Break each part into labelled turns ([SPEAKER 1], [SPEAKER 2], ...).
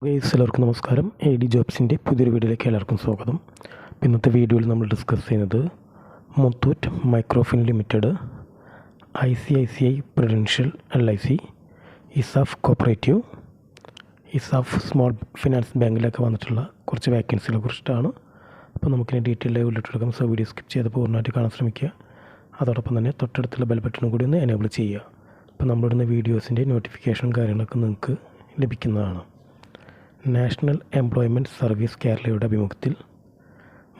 [SPEAKER 1] എല്ലാവർക്കും നമസ്കാരം. AD ജോബ്സിൻ്റെ പുതിയൊരു വീഡിയോയിലേക്ക് എല്ലാവർക്കും സ്വാഗതം. ഇന്നത്തെ വീഡിയോയിൽ നമ്മൾ ഡിസ്കസ് ചെയ്യുന്നത് Muthoot Microfin limited, ICICI Prudential LIC, ESAF cooperative, ESAF small finance ബാങ്കിലൊക്കെ വന്നിട്ടുള്ള കുറച്ച് വേക്കൻസികളെ കുറിച്ചിട്ടാണ്. അപ്പോൾ നമുക്കിനി ഡീറ്റെയിൽ ഉള്ളിട്ടെടുക്കാം. സോ വീഡിയോ സ്കിപ്പ് ചെയ്ത് പൂർണ്ണമായിട്ട് കാണാൻ ശ്രമിക്കുക. അതോടൊപ്പം തന്നെ തൊട്ടടുത്തുള്ള ബെൽ ബട്ടണും കൂടി ഒന്ന് എനേബിൾ ചെയ്യുക. അപ്പോൾ നമ്മളിടുന്ന വീഡിയോസിൻ്റെ നോട്ടിഫിക്കേഷനും കാര്യങ്ങളൊക്കെ നിങ്ങൾക്ക് ലഭിക്കുന്നതാണ്. നാഷണൽ എംപ്ലോയ്മെൻറ്റ് സർവീസ് കേരളയുടെ ആഭിമുഖ്യത്തിൽ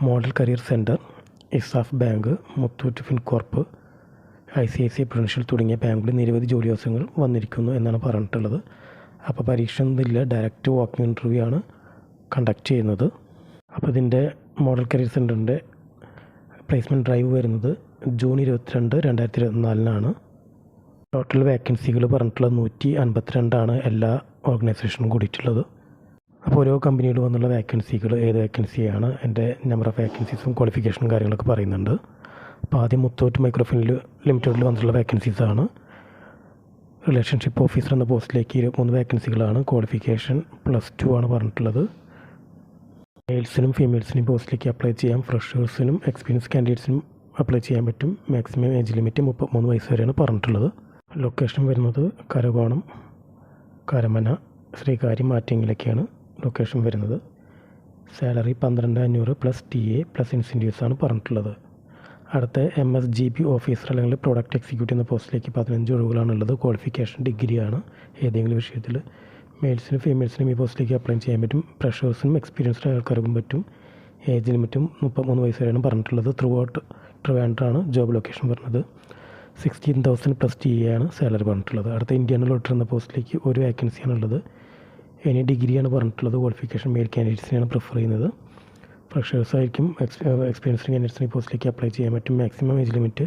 [SPEAKER 1] model career centre, ESAF bank, Muthoot Fincorp, ICICI Prudential തുടങ്ങിയ ബാങ്കുകളിൽ നിരവധി ജോലി അവസരങ്ങൾ വന്നിരിക്കുന്നു എന്നാണ് പറഞ്ഞിട്ടുള്ളത്. അപ്പോൾ പരീക്ഷ ഒന്നുമില്ല, ഡയറക്റ്റ് വാക്കിംഗ് ഇൻ്റർവ്യൂ ആണ് കണ്ടക്ട് ചെയ്യുന്നത്. അപ്പോൾ ഇതിൻ്റെ മോഡൽ കരിയർ സെൻറ്ററിൻ്റെ പ്ലേസ്മെൻറ്റ് ഡ്രൈവ് വരുന്നത് ജൂൺ 22, 2024 ടോട്ടൽ വേക്കൻസികൾ പറഞ്ഞിട്ടുള്ളത് 152 എല്ലാ ഓർഗനൈസേഷനും കൂടിയിട്ടുള്ളത്. അപ്പോൾ ഓരോ കമ്പനിയിൽ വന്നുള്ള വേക്കൻസികൾ ഏത് വേക്കൻസിയാണ്, എൻ്റെ നമ്പർ ഓഫ് വേക്കൻസീസും ക്വാളിഫിക്കേഷനും കാര്യങ്ങളൊക്കെ പറയുന്നുണ്ട്. അപ്പോൾ ആദ്യം മുത്തൂറ്റ് മൈക്രോഫിൻ ലിമിറ്റഡിൽ വന്നിട്ടുള്ള വേക്കൻസീസാണ്. റിലേഷൻഷിപ്പ് ഓഫീസർ എന്ന പോസ്റ്റിലേക്ക് 23 വേക്കൻസികളാണ്. ക്വാളിഫിക്കേഷൻ +2 ആണ് പറഞ്ഞിട്ടുള്ളത്. മെയിൽസിനും ഫീമെയിൽസിനും പോസ്റ്റിലേക്ക് അപ്ലൈ ചെയ്യാം. ഫ്രഷേഴ്സിനും എക്സ്പീരിയൻസ് കാൻഡിഡേറ്റ്സിനും അപ്ലൈ ചെയ്യാൻ പറ്റും. മാക്സിമം ഏജ് ലിമിറ്റ് 33 വയസ്സ് വരെയാണ് പറഞ്ഞിട്ടുള്ളത്. ലൊക്കേഷൻ വരുന്നത് കരകോണം, കരമന, ശ്രീകാര്യം, ആറ്റിങ്ങലൊക്കെയാണ് ലൊക്കേഷൻ വരുന്നത്. സാലറി 12,500 + TA + ഇൻസെൻറ്റീവ്സ് ആണ് പറഞ്ഞിട്ടുള്ളത്. അടുത്ത MSGB ഓഫീസർ അല്ലെങ്കിൽ പ്രൊഡക്റ്റ് എക്സിക്യൂട്ടീവ് എന്ന പോസ്റ്റിലേക്ക് 15 ഒഴിവുകളാണുള്ളത്. ക്വാളിഫിക്കേഷൻ ഡിഗ്രിയാണ് ഏതെങ്കിലും വിഷയത്തിൽ. മെയിൽസിനും ഫീമെയിൽസിനും ഈ പോസ്റ്റിലേക്ക് അപ്ലൈ ചെയ്യാൻ പറ്റും. ഫ്രഷേഴ്സിനും എക്സ്പീരിയൻസ്ഡ് ആൾക്കാർക്കും പറ്റും. ഏജ് ലിമിറ്റും 33 വയസ്സ് വരെയാണ് പറഞ്ഞിട്ടുള്ളത്. ത്രൂ ഔട്ട് ട്രിവാൻഡ്രമാണ് ജോബ് ലൊക്കേഷൻ വരുന്നത്. 16,000 + TA ആണ് സാലറി പറഞ്ഞിട്ടുള്ളത്. അടുത്ത ഇന്ത്യൻ ഓഡിറ്റർ എന്ന പോസ്റ്റിലേക്ക് ഒരു വേക്കൻസിയാണുള്ളത്. ഇനി ഡിഗ്രിയാണ് പറഞ്ഞിട്ടുള്ളത്. ക്വാളിഫിക്കേഷൻ മെയിൽ കാൻഡിഡേറ്റ്സിനെയാണ് പ്രിഫർ ചെയ്യുന്നത്. ഫ്രഷേഴ്സ് ആയിരിക്കും. എക്സ്പീരിയൻസ്ഡ് കാൻഡിഡേറ്റ്സിന് ഈ പോസ്റ്റിലേക്ക് അപ്ലൈ ചെയ്യാൻ പറ്റും. മാക്സിമം ഏജ് ലിമിറ്റ്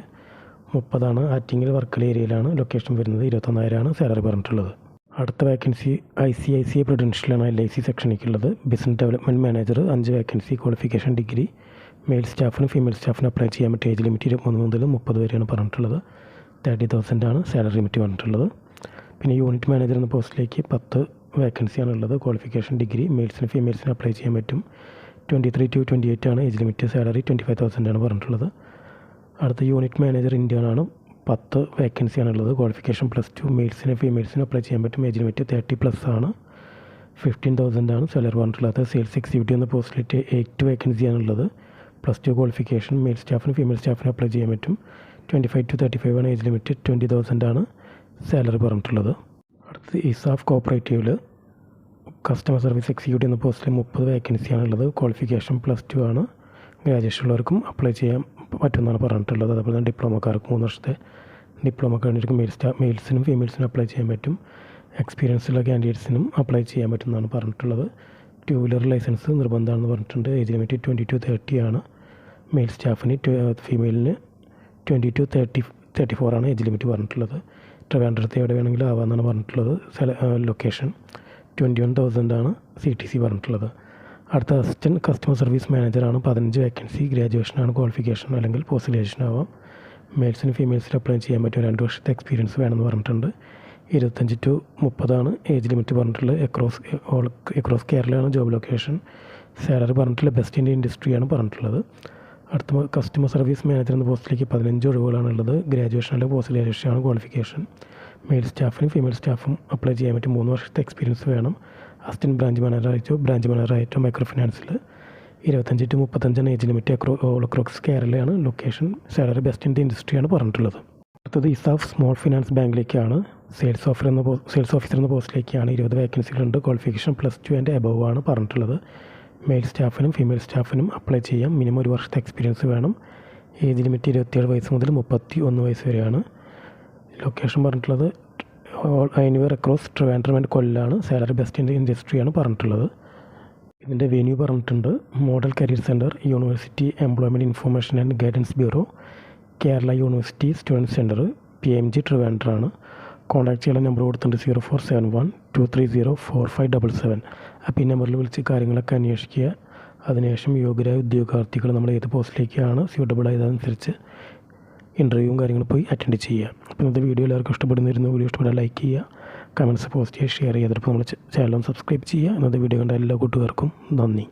[SPEAKER 1] 30 ആണ്. ആറ്റിങ്ങൽ വർക്കല ഏരിയയിലാണ് ലൊക്കേഷൻ വരുന്നത്. 21,000 ആണ് സാലറി പറഞ്ഞിട്ടുള്ളത്. അടുത്ത വേക്കൻസി ICICI പ്രൊഡൻഷ്യലാണ് LIC സെക്ഷനിലേക്കുള്ളത്. Business development manager 5 vacancy. Qualification degree. Male സ്റ്റാഫിനും ഫീമെയിൽ സ്റ്റാഫിനും അപ്ലൈ ചെയ്യാൻ പറ്റും. ഏജ് ലിമിറ്റ് 23 മുതൽ 30 വരെയാണ് പറഞ്ഞിട്ടുള്ളത്. 30,000 ആണ് സാലറി ലിമിറ്റ് പറഞ്ഞിട്ടുള്ളത്. പിന്നെ യൂണിറ്റ് മാനേജർ എന്ന പോസ്റ്റിലേക്ക് 10 വേക്കൻസിയാണുള്ളത്. Qualification degree. മെയിൽസിനും ഫീമെയിൽസിനും അപ്ലൈ ചെയ്യാൻ പറ്റും. 23 to 28 ആണ് ഏജ് ലിമിറ്റ്. സാലറി 25,000 ആണ് പറഞ്ഞിട്ടുള്ളത്. അടുത്ത യൂണിറ്റ് മാനേജർ ഇന്ത്യൻ ആണ്. 10 വേക്കൻസിയാണുള്ളത്. ക്വാളിഫിക്കേഷൻ +2. മെയിൽസിനും ഫീമെയിൽസിനും അപ്ലൈ ചെയ്യാൻ പറ്റും. ഏജ് ലിമിറ്റ് 30+ ആണ്. 15,000 ആണ് സാലറി പറഞ്ഞിട്ടുള്ളത്. സെയിൽസ് എക്സിക്യൂട്ടീവ് എന്ന പോസ്റ്റിലേക്ക് 8 വേക്കൻസിയാണുള്ളത്. +2 ക്വാളിഫിക്കേഷൻ. മെയിൽ സ്റ്റാഫിനും ഫീമെയിൽ സ്റ്റാഫിനും അപ്ലൈ ചെയ്യാൻ പറ്റും. 25 to 35 ആണ് ഏജ് ലിമിറ്റ്. 20,000 ആണ് സാലറി പറഞ്ഞിട്ടുള്ളത്. അടുത്ത് ഇസാഫ് കോപ്പറേറ്റീവിൽ കസ്റ്റമർ സർവീസ് എക്സിക്യൂട്ടീവ് എന്ന പോസ്റ്റിൽ 30 വേക്കൻസിയാണുള്ളത്. ക്വാളിഫിക്കേഷൻ +2 ആണ്. ഗ്രാജുവേഷൻ ഉള്ളവർക്കും അപ്ലൈ ചെയ്യാൻ പറ്റുമെന്നാണ് പറഞ്ഞിട്ടുള്ളത്. അതുപോലെ തന്നെ ഡിപ്ലോമക്കാർക്ക് 3 വർഷത്തെ ഡിപ്ലോമ കഴിഞ്ഞിട്ട് മെയിൽസിനും ഫീമെയിൽസിനും അപ്ലൈ ചെയ്യാൻ പറ്റും. എക്സ്പീരിയൻസ് ഉള്ള കാൻഡിഡേറ്റ്സിനും അപ്ലൈ ചെയ്യാൻ പറ്റുമെന്നാണ് പറഞ്ഞിട്ടുള്ളത്. 2 വീലർ ലൈസൻസ് നിർബന്ധമാണെന്ന് പറഞ്ഞിട്ടുണ്ട്. ഏജ് ലിമിറ്റ് 20 to 30 ആണ്. മെയിൽ സ്റ്റാഫിന് ഫീമെയിലിന് 20 to 34 ആണ് ഏജ് ലിമിറ്റ് പറഞ്ഞിട്ടുള്ളത്. ട്രിവാൻഡ്രത്ത് എവിടെ വേണമെങ്കിലും ആവാമെന്നാണ് പറഞ്ഞിട്ടുള്ളത്. ലൊക്കേഷൻ 21,000 ആണ് CTC പറഞ്ഞിട്ടുള്ളത്. അടുത്ത അസിസ്റ്റൻറ്റ് കസ്റ്റമർ സർവീസ് മാനേജറാണ്. 15 വേക്കൻസി. ഗ്രാജുവേഷനാണ് ക്വാളിഫിക്കേഷൻ അല്ലെങ്കിൽ പോസ്റ്റ് ഗ്രാജുവേഷൻ ആവാം. മെയിൽസിനും ഫീമെയിൽസിനും അപ്ലൈ ചെയ്യാൻ പറ്റും. 2 വർഷത്തെ എക്സ്പീരിയൻസ് വേണമെന്ന് പറഞ്ഞിട്ടുണ്ട്. 25 to 30 ആണ് ഏജ് ലിമിറ്റ് പറഞ്ഞിട്ടുള്ളത്. എക്രോസ് കേരളയാണ് ജോബ് ലൊക്കേഷൻ. സാലറി പറഞ്ഞിട്ടുള്ള ബെസ്റ്റ് ഇന്ത്യൻ ഇൻഡസ്ട്രിയാണ് പറഞ്ഞിട്ടുള്ളത്. അടുത്ത കസ്റ്റമർ സർവീസ് മാനേജർ എന്ന പോസ്റ്റിലേക്ക് 15 ഒഴിവുകളാണുള്ളത്. ഗ്രാജുവേഷൻ അല്ലെങ്കിൽ പോസ്റ്റ് ഗ്രാജുവേഷൻ ആണ് ക്വാളിഫിക്കേഷൻ. മെയിൽ സ്റ്റാഫിനും ഫീമെയിൽ സ്റ്റാഫും അപ്ലൈ ചെയ്യാൻ പറ്റും. 3 വർഷത്തെ എക്സ്പീരിയൻസ് വേണം. അസിസ്റ്റൻറ്റ് ബ്രാഞ്ച് മാനേജറായിട്ടോ മൈക്രോ ഫിനാൻസിൽ 25 to 35 ഏജ് ലിമിറ്റ്. എക്രോസ് കേരളയാണ് ലൊക്കേഷൻ. സാലറി ബെസ്റ്റ് ഇന്ത്യൻ ഇൻഡസ്ട്രിയാണ് പറഞ്ഞിട്ടുള്ളത്. അടുത്തത് ഇസാഫ് സ്മോൾ ഫിനാൻസ് ബാങ്കിലേക്കാണ്. സെയിൽസ് ഓഫീസർ എന്ന പോസ്റ്റിലേക്കാണ്. 20 വേക്കൻസികളുണ്ട്. ക്വാളിഫിക്കേഷൻ +2 ആൻഡ് എബവ് ആണ് പറഞ്ഞിട്ടുള്ളത്. മെയിൽ സ്റ്റാഫിനും ഫീമെയിൽ സ്റ്റാഫിനും അപ്ലൈ ചെയ്യാം. മിനിമം 1 വർഷത്തെ എക്സ്പീരിയൻസ് വേണം. ഏജ് ലിമിറ്റ് 27 വയസ്സ് മുതൽ 31 വയസ്സ് വരെയാണ്. ലൊക്കേഷൻ പറഞ്ഞിട്ടുള്ളത് എനിവർ അക്രോസ് ട്രിവാൻഡ്രം ആൻഡ് കൊല്ലാണ്. സാലറി ബെസ്റ്റ് ഇന്ത്യൻ ഇൻഡസ്ട്രിയാണ് പറഞ്ഞിട്ടുള്ളത്. ഇതിൻ്റെ വെന്യൂ പറഞ്ഞിട്ടുണ്ട്. Model career centre, university employment information and guidance bureau, Kerala university student centre, PMG ട്രിവാൻഡ്രമാണ്. കോൺടാക്ട് ചെയ്യാൻ നമ്പർ കൊടുത്തിട്ടുണ്ട് 0471-230-4577. അപ്പോൾ ഈ നമ്പറിൽ വിളിച്ച് കാര്യങ്ങളൊക്കെ അന്വേഷിക്കുക. അതിനുശേഷം യോഗ്യരായ ഉദ്യോഗാർത്ഥികൾ നമ്മൾ ഏത് പോസ്റ്റിലേക്കാണ് സ്യൂട്ടബിൾ ആയതനുസരിച്ച് ഇൻ്റർവ്യൂവും കാര്യങ്ങളും പോയി അറ്റൻഡ് ചെയ്യുക. അപ്പോൾ ഇന്നത്തെ വീഡിയോ എല്ലാവർക്കും ഇഷ്ടപ്പെടുന്നിരുന്നു. വീഡിയോ ഇഷ്ടപ്പെട്ടാൽ ലൈക്ക് ചെയ്യുക. കമൻറ്റ്സ് പോസ്റ്റ് ചെയ്യുക, ഷെയർ ചെയ്യുക. അതിപ്പോൾ നമ്മൾ ചാനൽ സബ്സ്ക്രൈബ് ചെയ്യുക. ഇന്നത്തെ വീഡിയോ കണ്ട എല്ലാ കൂട്ടുകാർക്കും നന്ദി.